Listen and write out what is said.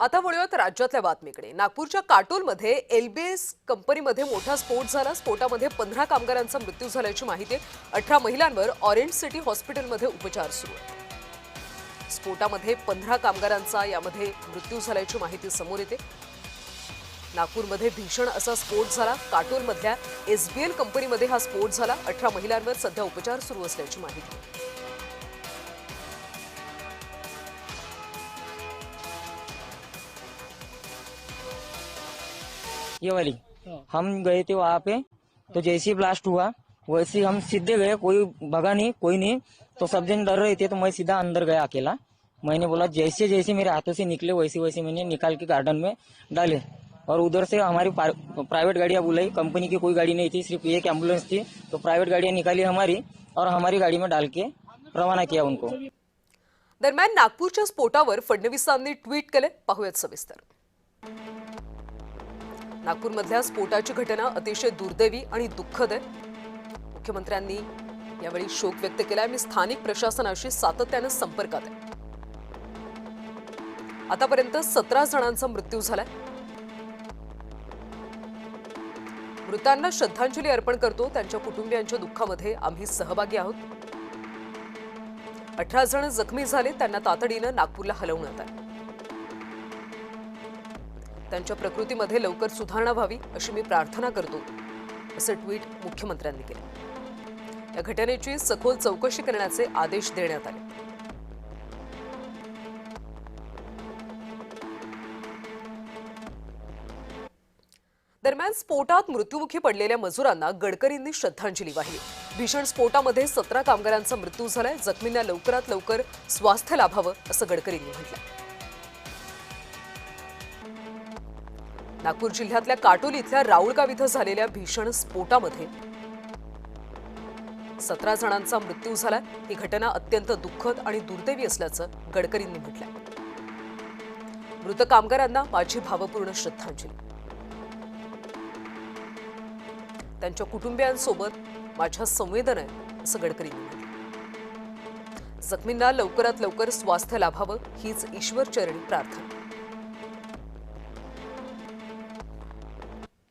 आता वळूयात राज्यातल्या बातमीकडे। नागपूरच्या काटोलमध्ये एलबीएस कंपनीमध्ये मोठा स्फोट झाला। स्फोटामध्ये 15 कामगारांचा मृत्यू झाल्याची माहिती आहे। 18 महिलांवर ऑरेंज सिटी हॉस्पिटलमध्ये उपचार सुरू आहेत। स्फोटामध्ये 15 कामगारांचा यामध्ये मृत्यू झाल्याची माहिती समोर येते। नागपूरमध्ये भीषण असा स्फोट झाला। काटोलमधल्या एसबीएल कंपनीमध्ये हा स्फोट झाला। 18 महिलांवर सध्या उपचार सुरू असल्याची माहिती आहे। ये वाली हम गए थे वहाँ पे, तो जैसे ही ब्लास्ट हुआ वैसे ही हम सीधे गए, कोई भगा नहीं, कोई नहीं। तो सब जन डर रहे थे तो मैं सीधा अंदर गया अकेला। मैंने बोला जैसे जैसे मेरे हाथों से निकले वैसे वैसे मैंने निकाल के गार्डन में डाले। और उधर से हमारी प्राइवेट गाड़ियाँ बुलाई, कंपनी की कोई गाड़ी नहीं थी, सिर्फ एक एम्बुलेंस थी। तो प्राइवेट गाड़ियाँ निकाली हमारी और हमारी गाड़ी में डाल के रवाना किया उनको। दरम्यान नागपूरच्या स्फोटावर फडणवीसांनी ट्विट केले, पाहूयात सविस्तर। नागपूरमधल्या स्फोटाची घटना अतिशय दुर्दैवी आणि दुःखद आहे। मुख्यमंत्र्यांनी यावेळी शोक व्यक्त केलाय। मी स्थानिक प्रशासनाशी सातत्याने संपर्कात आहे। आतापर्यंत 17 जणांचा मृत्यू झालाय। मृतांना श्रद्धांजली अर्पण करतो। त्यांच्या कुटुंबियांच्या दुःखामध्ये आम्ही सहभागी आहोत। 18 जण जखमी झाले, त्यांना तातडीने नागपूरला हलवण्यात आले। त्यांच्या प्रकृतीमध्ये लवकर सुधारणा व्हावी अशी मी प्रार्थना करतो, असे ट्विट मुख्यमंत्र्यांनी केले। या घटनेची सखोल चौकशी करण्याचे आदेश देण्यात आले। दरम्यान स्फोटात मृत्युमुखी पडलेल्या मजुरांना गडकरींनी श्रद्धांजली वाहिली। भीषण स्फोटामध्ये 17 कामगारांचा मृत्यू झालाय। जखमींना लवकरात लवकर स्वास्थ्य लाभावं असं गडकरींनी म्हटलंय। नागपूर जिल्ह्यातल्या काटोल इथल्या राऊळगाव इथं झालेल्या भीषण स्फोटामध्ये 17 जणांचा मृत्यू झाला। ही घटना अत्यंत दुःखद आणि दुर्दैवी असल्याचं गडकरींनी म्हटलंय। मृत कामगारांना माझी भावपूर्ण श्रद्धांजली। त्यांच्या कुटुंबियांसोबत माझ्या संवेदना आहे असं गडकरींनी म्हटलं। जखमींना लवकरात लवकर स्वास्थ्य लाभावं हीच ईश्वरचरणी प्रार्थना।